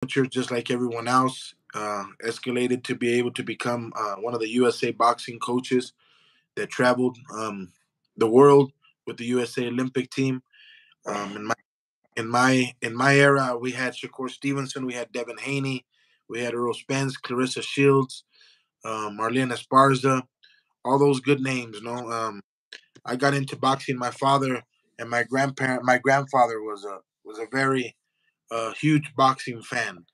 amateur just like everyone else. Escalated to be able to become one of the USA boxing coaches that traveled the world with the USA Olympic team. In my era, we had Shakur Stevenson, we had Devin Haney, we had Earl Spence, Clarissa Shields, Marlene Esparza, all those good names. I got into boxing. My father and my grandfather was a very huge boxing fan.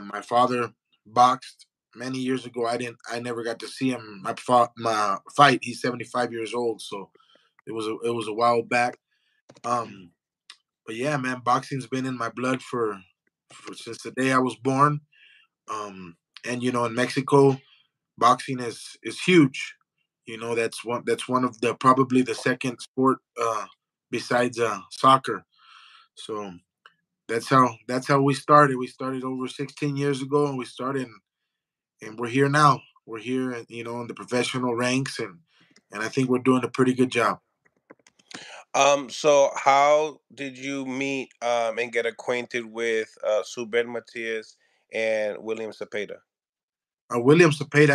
My father boxed many years ago. I never got to see him. My fight. He's 75 years old, so it was a while back. Um, but yeah, man, boxing's been in my blood for since the day I was born. Um, and in Mexico, boxing is huge. That's one of the probably the second sport besides soccer. So that's how we started. We started over 16 years ago, and and we're here now. We're here, in the professional ranks, and I think we're doing a pretty good job. So how did you meet and get acquainted with Subriel Matias and William Cepeda? I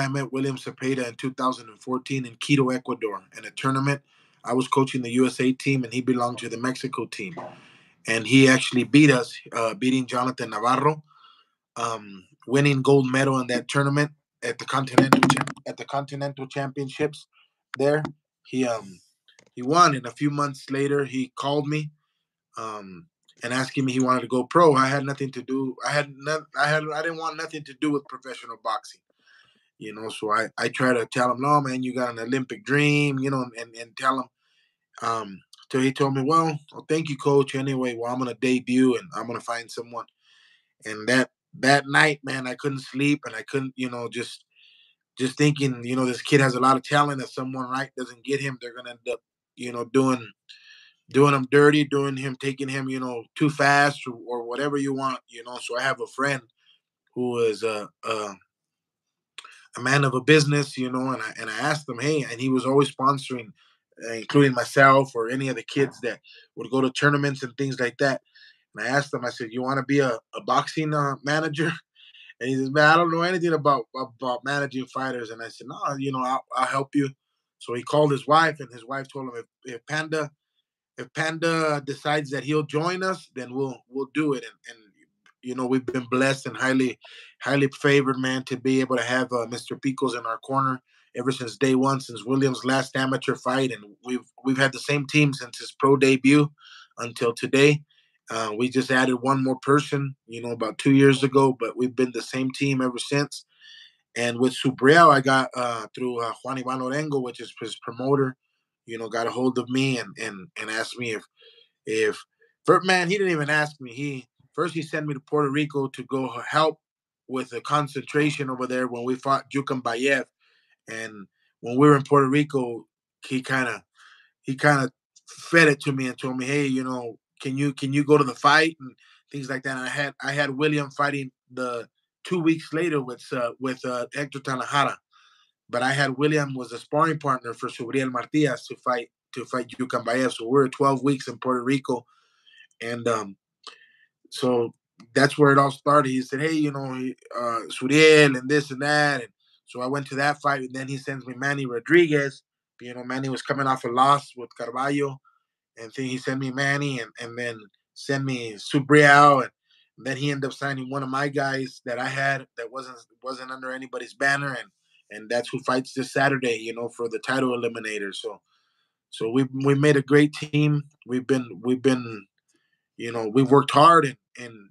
met William Cepeda in 2014 in Quito, Ecuador, in a tournament. I was coaching the USA team, and he belonged to the Mexico team. And he actually beat us, beating Jonathan Navarro, winning gold medal in that tournament at the Continental Championships. There, he won, and a few months later, he called me, um, and asking me he wanted to go pro. I had nothing to do. I didn't want nothing to do with professional boxing. So I try to tell him, no, man, you got an Olympic dream, and tell him. So he told me, well, thank you, coach. Anyway, well, I'm gonna debut and I'm gonna find someone. And that night, man, I couldn't sleep and I couldn't, just thinking, this kid has a lot of talent. If someone right doesn't get him, they're gonna end up, doing him dirty, taking him, too fast or whatever you want. So I have a friend who is a man of a business, and I asked him, hey, and he was always sponsoring, including myself or any of the kids that would go to tournaments and things like that. And I asked him, I said, you want to be a boxing manager? And he says, man, I don't know anything about managing fighters. And I said, no, I'll help you. So he called his wife, and his wife told him, if Panda decides that he'll join us, then we'll do it. And we've been blessed and highly favored, man, to be able to have Mr. Picos in our corner ever since day one, since Williams' last amateur fight, and we've had the same team since his pro debut until today. We just added one more person, about 2 years ago, but we've been the same team ever since. And with Subriel, I got through Juan Ivan Orengo, which is his promoter, got a hold of me and asked me if first, man, he didn't even ask me. He sent me to Puerto Rico to go help with the concentration over there when we fought Jukan Bayev. And when we were in Puerto Rico, he kind of he kind of fed it to me and told me, hey, can you go to the fight and things like that. And I had William fighting the 2 weeks later with Hector Tanahara, but I had William was a sparring partner for Subriel Matias to fight Jukan Bayev. So we're 12 weeks in Puerto Rico, and so that's where it all started. He said, hey, Suriel and this and that. And so I went to that fight, and then he sends me Manny Rodriguez. Manny was coming off a loss with Carvalho, and then he sent me Manny, and then sent me Subriel, and then he ended up signing one of my guys that I had that wasn't under anybody's banner, and that's who fights this Saturday, for the title eliminator. So we made a great team. We've been we've worked hard, and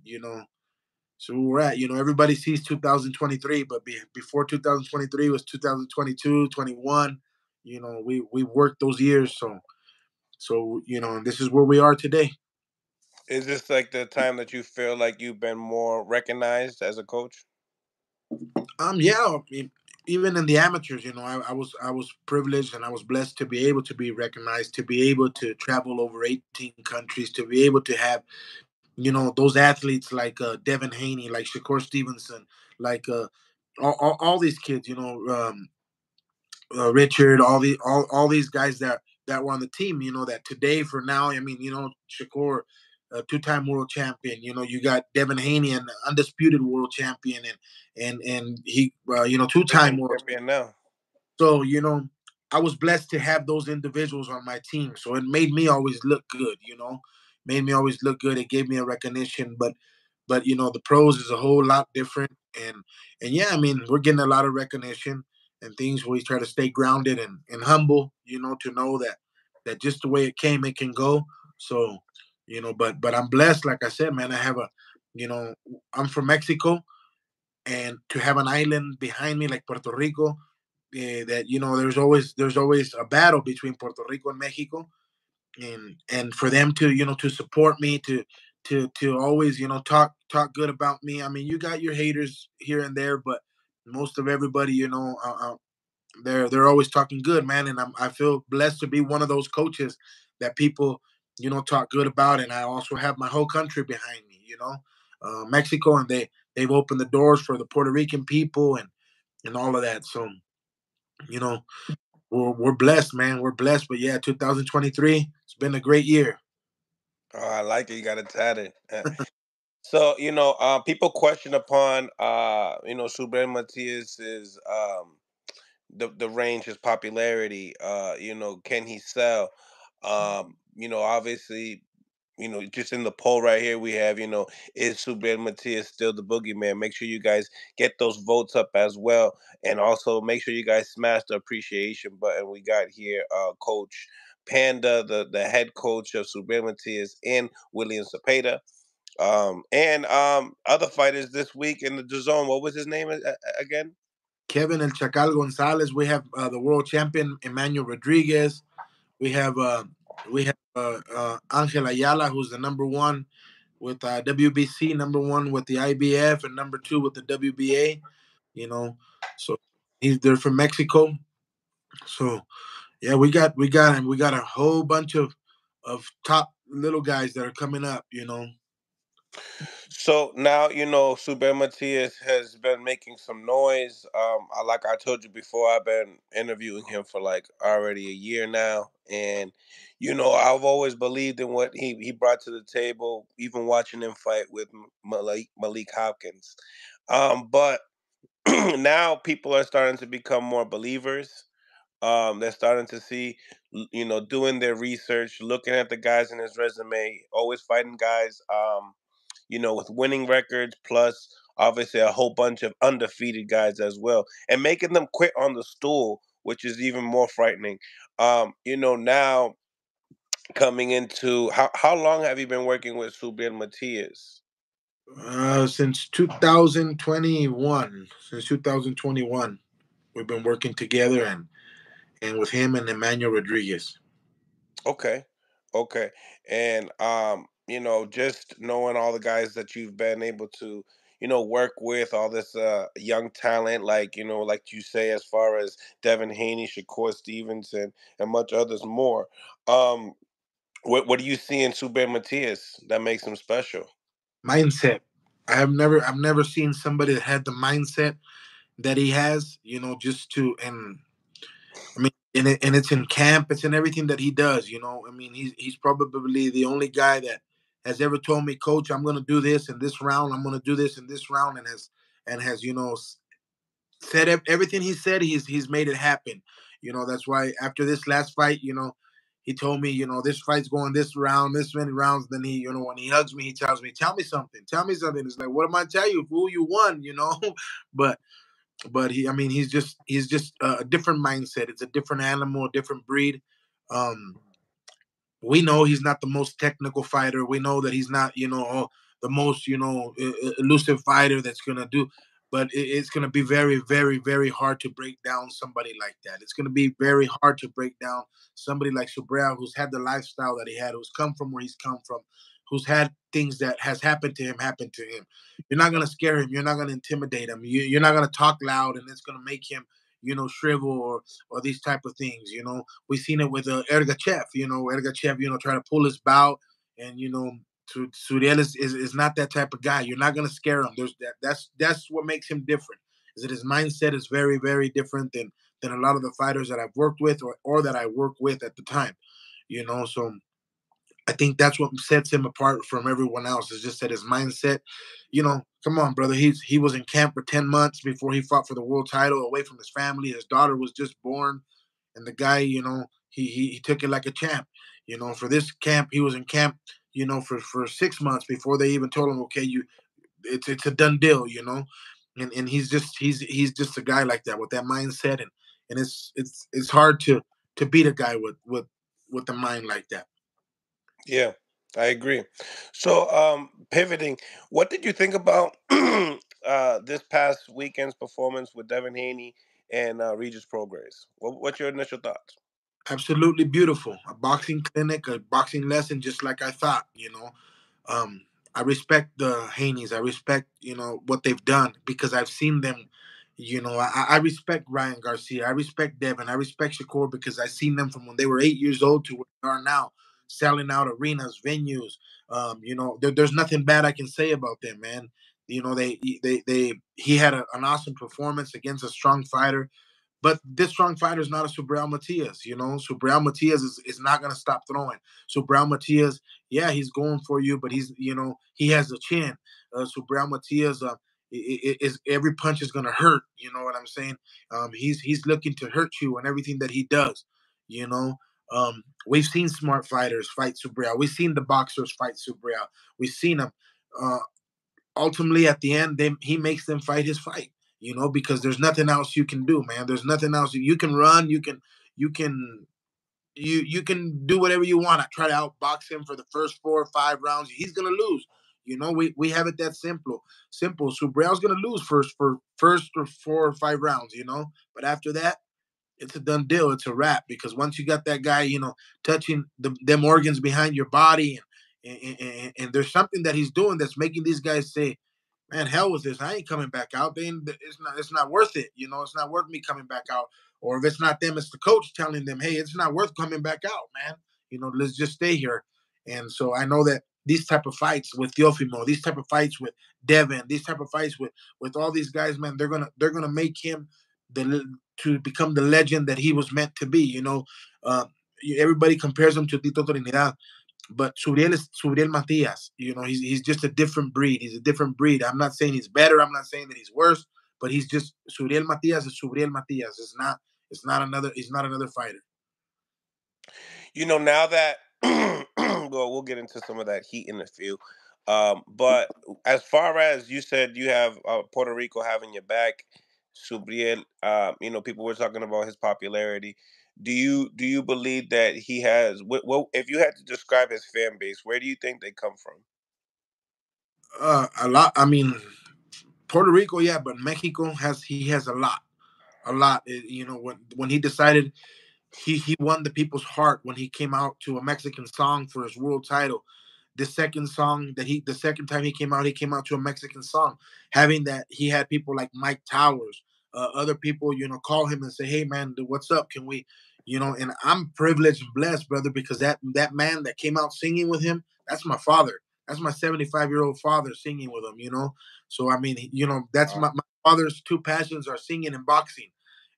so we're at, everybody sees 2023, but before 2023 was 2022, 21. We worked those years, so this is where we are today. Is this like the time that you feel like you've been more recognized as a coach? Yeah, even in the amateurs, I was privileged and I was blessed to be able to be recognized, to be able to travel over 18 countries, to be able to have those athletes like Devin Haney, like Shakur Stevenson, like all these kids, Richard, all these guys that were on the team, that today for now, I mean, Shakur, a two-time world champion. You got Devin Haney, an undisputed world champion, and he, two-time Defending world. champion now. So, I was blessed to have those individuals on my team. So it made me always look good, made me always look good. It gave me a recognition, but the pros is a whole lot different. And yeah, I mean, we're getting a lot of recognition and things. We try to stay grounded and humble, to know that just the way it came, it can go. So, but I'm blessed. Like I said, man, I have you know, I'm from Mexico, and to have an island behind me like Puerto Rico, that there's always a battle between Puerto Rico and Mexico, and for them to to support me, to always talk good about me. I mean, you got your haters here and there, but most of everybody, they're always talking good, man. And I feel blessed to be one of those coaches that people talk good about. And I also have my whole country behind me, Mexico, and they've opened the doors for the Puerto Rican people and all of that. So you know we're blessed, man. We're blessed. But yeah, 2023, it's been a great year. Oh, I like it. You got it tatted. So people question upon Subriel Matias's the range, his popularity. Can he sell? Obviously, just in the poll right here, we have, is Subriel Matias still the boogeyman? Make sure you guys get those votes up as well. And also make sure you guys smash the appreciation button. We got here Coach Panda, the head coach of Subriel Matias, and William Cepeda. And other fighters this week in the zone. What was his name again? Kevin El Chacal Gonzalez. We have the world champion Emmanuel Rodriguez. We have Angel Ayala, who's the number one with WBC, number one with the IBF, and number two with the WBA. You know, so they're from Mexico. So yeah, we got a whole bunch of top little guys that are coming up. So now Suber Matias has been making some noise. Like I told you before, I've been interviewing him for like already a year now, and I've always believed in what he brought to the table, even watching him fight with Malik Hopkins. But now people are starting to become more believers. They're starting to see, doing their research, looking at the guys in his resume, always fighting guys, with winning records, plus obviously a whole bunch of undefeated guys as well, and making them quit on the stool, which is even more frightening. Now coming into how long have you been working with Subriel Matias? Since 2021. Since 2021, we've been working together, and with him and Emmanuel Rodriguez. Okay. Okay. And just knowing all the guys that you've been able to, work with, all this young talent, like, like you say, as far as Devin Haney, Shakur Stevenson, and much others more. Um, what do you see in Suber Matias that makes him special? Mindset. I've never seen somebody that had the mindset that he has. Just to and I mean, and it's in camp, it's in everything that he does. I mean, he's probably the only guy that has ever told me, Coach, I'm going to do this in this round. I'm going to do this in this round, and has said everything he said. He's made it happen. That's why after this last fight, he told me, this fight's going this round, this many rounds. Then he, when he hugs me, he tells me, tell me something, tell me something. It's like, what am I tell you, fool? You won, but I mean, he's just a different mindset. It's a different animal, a different breed. Um, we know he's not the most technical fighter. We know that he's not, the most, elusive fighter that's gonna do. But it's gonna be very, very, very hard to break down somebody like that. It's gonna be very hard to break down somebody like Subriel, who's had the lifestyle that he had, who's come from where he's come from, who's had things that has happened to him happen to him. You're not gonna scare him. You're not gonna intimidate him. You're not gonna talk loud, and it's gonna make him, shrivel or these type of things. We've seen it with Ergachev. Ergachev, try to pull his bout, and Suriel is not that type of guy. You're not gonna scare him. That's what makes him different. Is that his mindset is very, very different than a lot of the fighters that I've worked with or that I work with at the time. So I think that's what sets him apart from everyone else. Is just that his mindset. Come on, brother. He was in camp for 10 months before he fought for the world title, away from his family. His daughter was just born, and the guy, he took it like a champ. For this camp, he was in camp, for 6 months before they even told him, okay, it's a done deal. And he's just a guy like that with that mindset, and it's hard to beat a guy with a mind like that. Yeah, I agree. So, pivoting, what did you think about this past weekend's performance with Devin Haney and Regis Prograis? What's your initial thoughts? Absolutely beautiful. A boxing clinic, a boxing lesson, just like I thought. Um, I respect the Haneys. I respect what they've done because I've seen them. I respect Ryan Garcia. I respect Devin. I respect Shakur because I've seen them from when they were 8 years old to where they are now, selling out arenas, venues. There's nothing bad I can say about them, man. He had an awesome performance against a strong fighter, but this strong fighter is not a Subriel Matias. Subriel Matias is not going to stop throwing. Subriel Matias, yeah, he's going for you, but he has a chin. Subriel Matias, is every punch is going to hurt. You know what I'm saying? He's looking to hurt you and everything that he does. You know, we've seen smart fighters fight Subriel. We've seen the boxers fight Subriel. We've seen them. Uh, Ultimately at the end he makes them fight his fight, because there's nothing else you can do, man. There's nothing else you can run, you can you can do whatever you want to try to outbox him for the first 4 or 5 rounds. He's gonna lose. We have it that simple. Subriel's gonna lose first or 4 or 5 rounds, but after that it's a done deal. It's a wrap because once you got that guy, touching them organs behind your body, and there's something that he's doing that's making these guys say, "Man, hell with this. I ain't coming back out. It's not worth it. It's not worth me coming back out." Or if it's not them, it's the coach telling them, "Hey, it's not worth coming back out, man. Let's just stay here." And so I know that these type of fights with Teofimo, these type of fights with Devin, these type of fights with all these guys, man, they're gonna make him the to become the legend that he was meant to be. Uh, Everybody compares him to Tito Trinidad, but Subriel is Subriel Matias. He's just a different breed. He's a different breed. I'm not saying he's better. I'm not saying that he's worse, but he's just Subriel Matias is Subriel Matias. It's not another fighter. Now that well, we'll get into some of that heat in a few. But as far as you said, you have Puerto Rico having your back. Subriel, people were talking about his popularity. Do you believe that he has? What if you had to describe his fan base? Where do you think they come from? A lot. I mean, Puerto Rico, yeah, but Mexico has a lot. When he decided he won the people's heart when he came out to a Mexican song for his world title. The second time he came out to a Mexican song, having that he had people like Mike Towers, other people, call him and say, "Hey, man, what's up? Can we?" And I'm privileged and blessed, brother, because that man that came out singing with him, that's my father. That's my 75-year-old father singing with him. So I mean, that's my father's two passions are singing and boxing,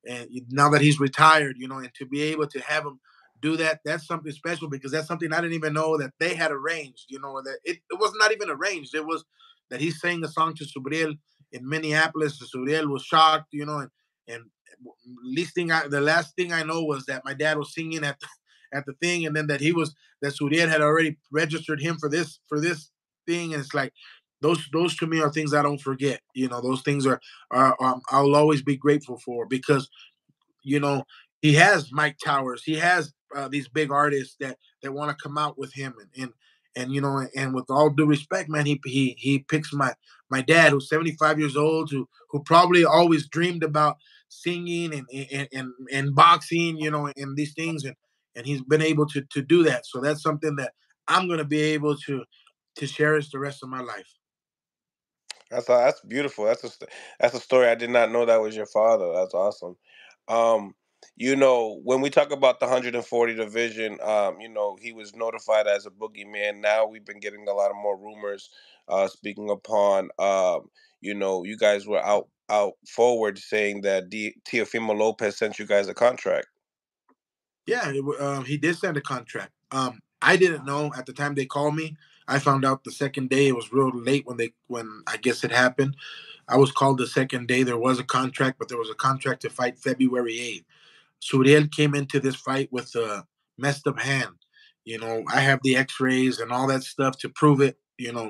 and now that he's retired, and to be able to have him do that, that's something special because that's something I didn't even know that they had arranged. That it was not even arranged. It was that he sang a song to Subriel in Minneapolis. Subriel was shocked, and the last thing I know was that my dad was singing at the thing, and then that Subriel had already registered him for this thing, and it's like those to me are things I don't forget. Those things are I'll always be grateful for because you know he has Mike Towers, he has these big artists that want to come out with him, and with all due respect, man, he picks my dad who's 75 years old, who probably always dreamed about singing and boxing, and these things, and he's been able to do that. So that's something that I'm going to be able to cherish the rest of my life. That's beautiful. That's a story I did not know that was your father. That's awesome. Um, when we talk about the 140 division, he was notified as a boogeyman. Now we've been getting a lot of more rumors. Speaking upon, you guys were out forward saying that Teofimo Lopez sent you guys a contract. Yeah, he did send a contract. I didn't know at the time they called me. I found out the second day. It was real late when I guess it happened. I was called the second day. There was a contract, but there was a contract to fight February 8th. Subriel came into this fight with a messed up hand. I have the X-rays and all that stuff to prove it.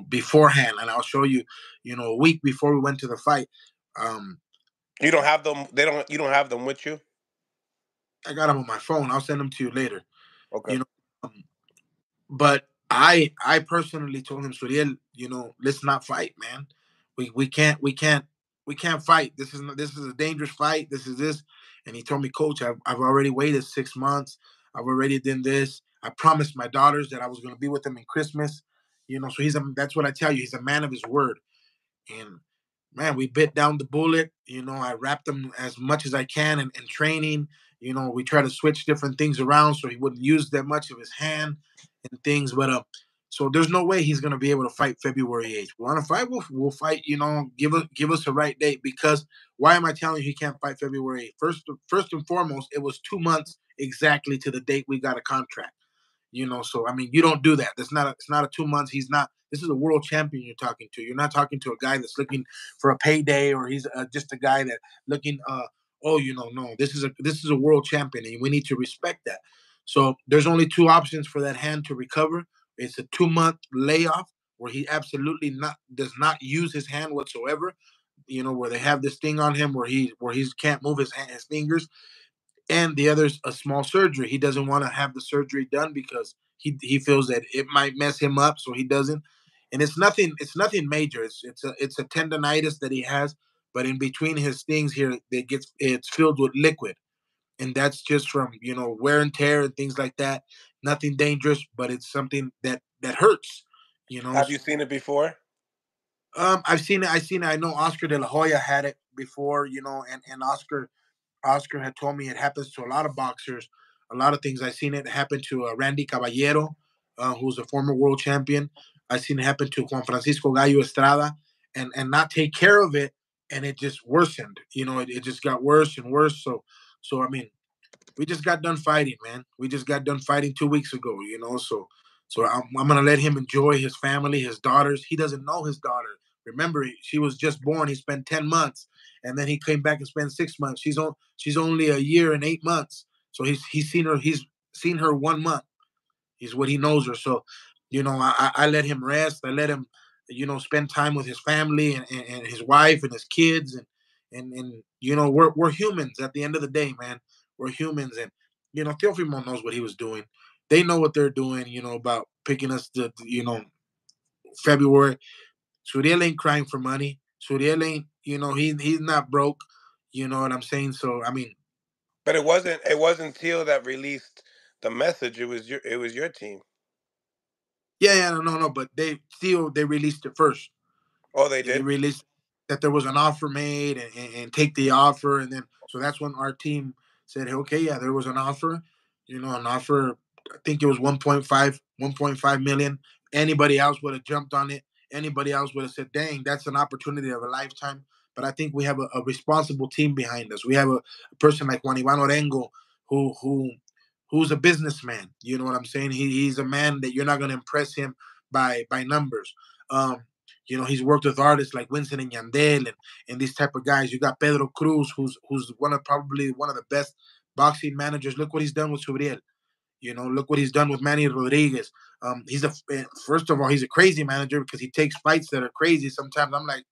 Beforehand, and I'll show you. A week before we went to the fight, um, You don't have them. They don't. You don't have them with you. I got them on my phone. I'll send them to you later. Okay. You know, um, but I personally told him, Suriel, let's not fight, man. We can't fight. This is a dangerous fight. This is this, and he told me, Coach, I've already waited 6 months. I've already done this. I promised my daughters that I was going to be with them in Christmas. So that's what I tell you. He's a man of his word, and man, we bit down the bullet. I wrapped him as much as I can in training. We try to switch different things around so he wouldn't use that much of his hand and things. But so there's no way he's gonna be able to fight February 8th. We want to fight, we'll fight. Give us a right date, because why am I telling you he can't fight February 8th? First and foremost, it was 2 months exactly to the date we got a contract. So I mean, you don't do that. It's not a 2 months. He's not. This is a world champion you're talking to. You're not talking to a guy that's looking for a payday, or he's just a guy that looking. Oh, no. This is a world champion, and we need to respect that. So there's only two options for that hand to recover. It's a 2 month layoff where he absolutely not does not use his hand whatsoever. Where they have this thing on him where he can't move his fingers, and the other's a small surgery. He doesn't want to have the surgery done because he feels that it might mess him up, so he doesn't. And it's nothing major. It's a tendonitis that he has, but in between his things here, it's filled with liquid, and that's just from wear and tear and things like that. Nothing dangerous, but it's something that hurts. You know, Have you seen it before? I've seen it. I've seen it. I know Oscar De La Hoya had it before. And Oscar had told me it happens to a lot of boxers, a lot of things. I've seen it happen to Randy Caballero, who's a former world champion. I've seen it happen to Juan Francisco Gallo Estrada, and not take care of it, and it just worsened. It just got worse and worse. So I mean, we just got done fighting, man. We just got done fighting 2 weeks ago. So I'm gonna let him enjoy his family, his daughters. He doesn't know his daughter. Remember, she was just born. He spent 10 months, and then he came back and spent 6 months. She's only a year and 8 months. So he's seen her. He's seen her 1 month. Is what he knows her. So, I let him rest. I let him, spend time with his family and his wife and his kids, and we're humans at the end of the day, man. We're humans, and Teofimo knows what he was doing. They know what they're doing, about picking us February. Suriel ain't crying for money. Suriel ain't, he's not broke. You know what I'm saying? So I mean, But it wasn't Teal that released the message. It was your team. yeah, no, but they released it first. Oh, they They did. released that there was an offer made, and take the offer, and then so that's when our team said, hey, okay, yeah, there was an offer, an offer. I think it was 1.5 million. Anybody else would have jumped on it. Anybody else would have said, dang, that's an opportunity of a lifetime. But I think we have a responsible team behind us. We have a person like Juan Ivan Orengo, who's a businessman. You know what I'm saying? He's a man that you're not going to impress him by numbers. Um, he's worked with artists like Winston and Yandel, and these type of guys. You got Pedro Cruz, who's probably one of the best boxing managers. Look what he's done with Subriel. Look what he's done with Manny Rodriguez. First of all, he's a crazy manager because he takes fights that are crazy. Sometimes I'm like,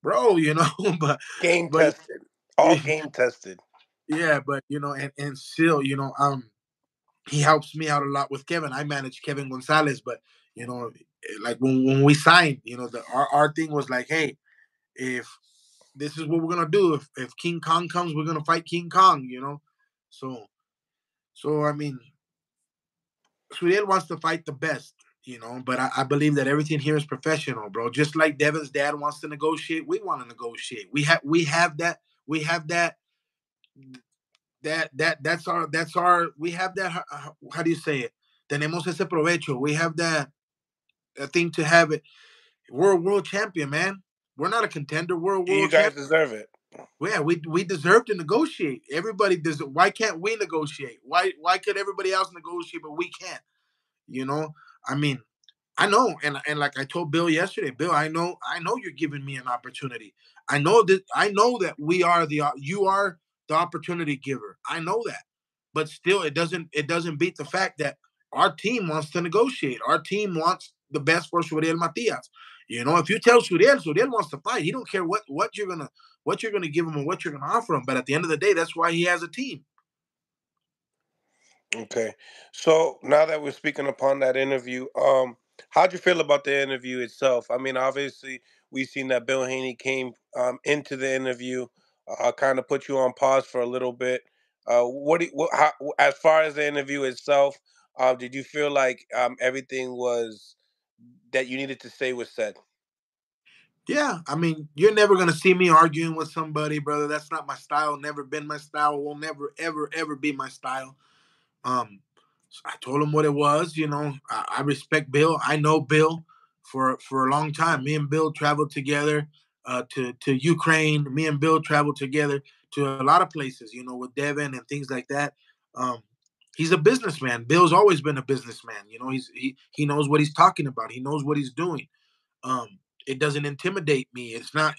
bro, but Game but tested. All game tested. yeah, but and still, he helps me out a lot with Kevin. I manage Kevin Gonzalez, but like when we signed, our thing was like, hey, if this is what we're gonna do, if King Kong comes, we're gonna fight King Kong. So I mean, Suriel wants to fight the best. But I believe that everything here is professional, bro. Just like Devin's dad wants to negotiate, we want to negotiate. We have that we have that how do you say it? Tenemos ese provecho. We have that thing to have it. We're a world champion, man. We're not a contender. We're a You world guys champion. deserve it. Well, yeah, we deserve to negotiate. Everybody does. Why can't we negotiate? Why could everybody else negotiate but we can't? You know, I mean, I know, and like I told Bill yesterday, Bill, I know you're giving me an opportunity. I know that you are the opportunity giver. I know that, but still, it doesn't beat the fact that our team wants to negotiate. Our team wants the best for Subriel Matias. If you tell Subriel wants to fight. He don't care what you're gonna give him and what you're gonna offer him. But at the end of the day, that's why he has a team. Okay. So now that we're speaking upon that interview, how'd you feel about the interview itself? I mean, obviously, we've seen that Bill Haney came into the interview, kind of put you on pause for a little bit. As far as the interview itself, did you feel like everything was that you needed to say was said? Yeah, I mean, you're never gonna see me arguing with somebody, brother. That's not my style. Never been my style. Will never, ever, ever be my style. Um, so I told him what it was. I respect Bill. I know Bill for a long time. Me and Bill traveled together to Ukraine. Me and Bill traveled together to a lot of places. With Devin and things like that. Um, he's a businessman. Bill's always been a businessman. He knows what he's talking about. He knows what he's doing. It doesn't intimidate me. It's not,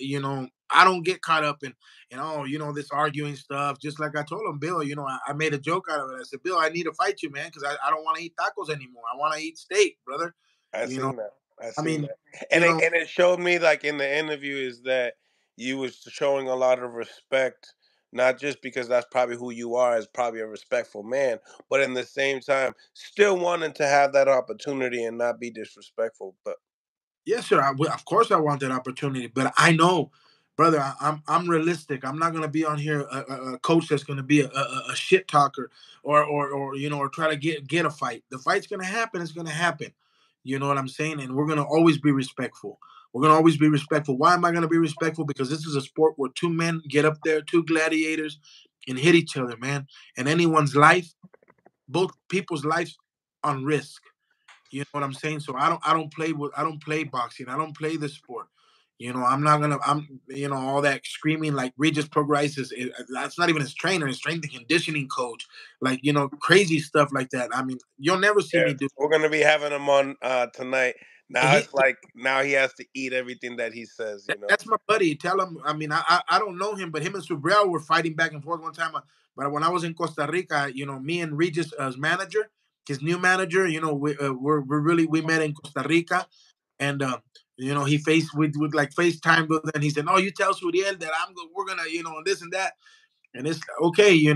I don't get caught up in this arguing stuff. Just like I told him, Bill, I made a joke out of it. I said, Bill, I need to fight you, man, because I don't want to eat tacos anymore. I want to eat steak, brother. I You know, seen that. I I seen mean, that, and you know, it showed me like in the interview is that you was showing a lot of respect, not just because that's probably who you are as probably a respectful man, but in the same time still wanting to have that opportunity and not be disrespectful. But yes, sir. Of course, I want that opportunity, but I know, brother, I'm realistic. I'm not gonna be on here a coach that's gonna be a shit talker or try to get a fight. The fight's gonna happen. It's gonna happen. You know what I'm saying? And we're gonna always be respectful. We're gonna always be respectful. Why am I gonna be respectful? Because this is a sport where two men get up there, two gladiators, and hit each other, man. And anyone's life, both people's lives, on risk. You know what I'm saying? So I don't play boxing. I don't play this sport. I'm not gonna all that screaming like Regis Progrises. That's not even his trainer, his strength and conditioning coach. Like, crazy stuff like that. I mean, you'll never see yeah, me do. we're gonna be having him on tonight. And Now it's like now he has to eat everything that he says. that's my buddy. Tell him. I mean, I don't know him, but him and Subriel were fighting back and forth one time. But when I was in Costa Rica, me and Regis as manager, his new manager, we met in Costa Rica, and he faced with like FaceTime with, and he said, "No, you tell Subriel that we're gonna, this and that." And it's okay,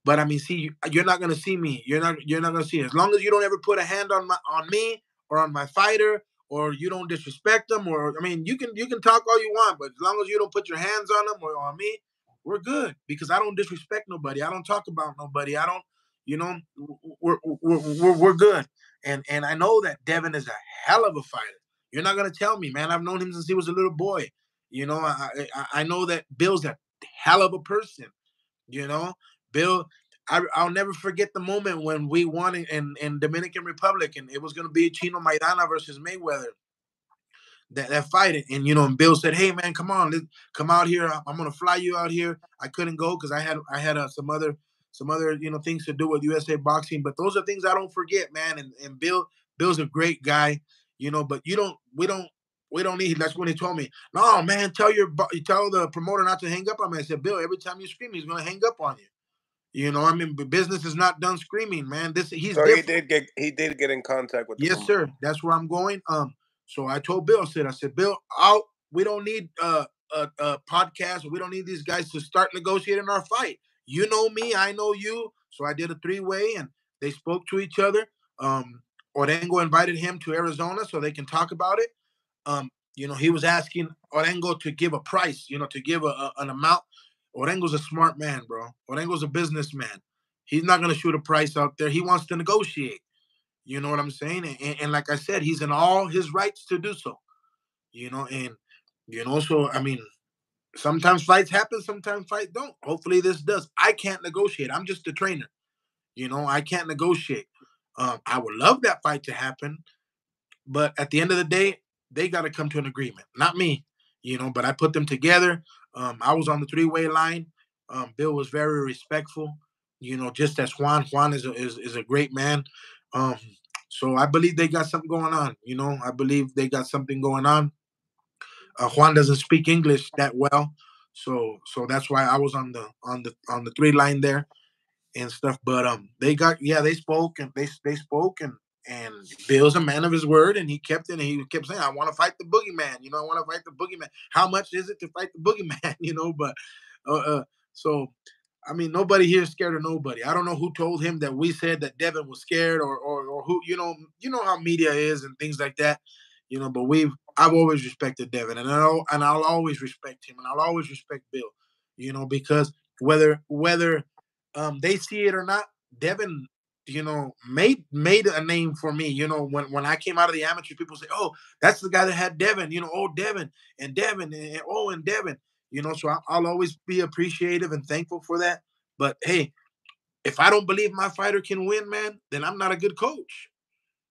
but I mean, see, you're not gonna see me. You're not gonna see it. As long as you don't ever put a hand on me or on my fighter, or you don't disrespect them, or I mean, you can talk all you want, but as long as you don't put your hands on them or on me, we're good. Because I don't disrespect nobody. I don't talk about nobody. I don't, you know, we're good. And I know that Devin is a hell of a fighter. You're not gonna tell me, man. I've known him since he was a little boy. I know that Bill's a hell of a person. You know, Bill. I'll never forget the moment when we won in Dominican Republic, and it was going to be Chino Maidana versus Mayweather. That fight, and Bill said, "Hey man, come on, come out here. I'm going to fly you out here." I couldn't go because I had some other things to do with USA Boxing, but those are things I don't forget, man. And Bill's a great guy, but we don't need. That's when he told me, "No, man, tell the promoter not to hang up on me." I said, "Bill, every time you scream, he's going to hang up on you." I mean, business is not done screaming, man. He's So different. he did get in contact with the Yes, promoter. sir. That's where I'm going. So I told Bill, I said, Bill, out. We don't need a podcast. We don't need these guys to start negotiating our fight. You know me, I know you. So I did a three-way, and they spoke to each other. Orengo invited him to Arizona so they can talk about it. He was asking Orengo to give a price, to give an amount. Orengo's a smart man, bro. Orengo's a businessman. He's not going to shoot a price out there. He wants to negotiate. You know what I'm saying? And like I said, he's in all his rights to do so. And so I mean, sometimes fights happen, sometimes fights don't. Hopefully, this does. I can't negotiate. I'm just a trainer. I can't negotiate. I would love that fight to happen, but at the end of the day, they got to come to an agreement, not me. But I put them together. I was on the three-way line. Bill was very respectful. Just as Juan is a great man. Um, So I believe they got something going on. I believe they got something going on. Juan doesn't speak English that well, so that's why I was on the three line there and stuff. But they got yeah they spoke and they spoke and Bill's a man of his word and he kept it and he kept saying I want to fight the boogeyman. I want to fight the boogeyman. How much is it to fight the boogeyman? But uh, uh, so I mean, nobody here is scared of nobody. I don't know who told him that we said that Devin was scared or who, how media is and things like that, but I've always respected Devin and I'll always respect him and I'll always respect Bill, because whether they see it or not, Devin, made a name for me. When I came out of the amateur, people say, "Oh, that's the guy that had Devin." Oh, Devin and Devin and Devin. So I'll always be appreciative and thankful for that. But hey, if I don't believe my fighter can win, man, then I'm not a good coach.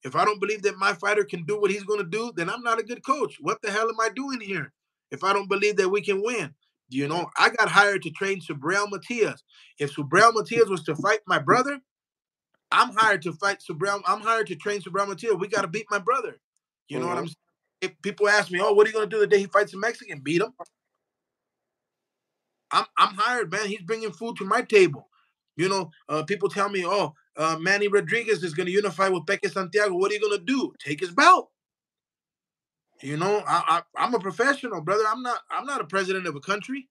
If I don't believe that my fighter can do what he's going to do, then I'm not a good coach. What the hell am I doing here? If I don't believe that we can win, I got hired to train Subriel Matias. If Subriel Matias was to fight my brother, I'm hired to fight Subriel. I'm hired to train Subriel Matias. We got to beat my brother. You know what Mm-hmm. I'm saying? If people ask me, "Oh, what are you going to do the day he fights a Mexican?" Beat him. I'm hired, man. He's bringing food to my table. People tell me, "Oh, Manny Rodriguez is going to unify with Peque Santiago. What are you going to do? Take his belt?" I'm a professional, brother. I'm not a president of a country.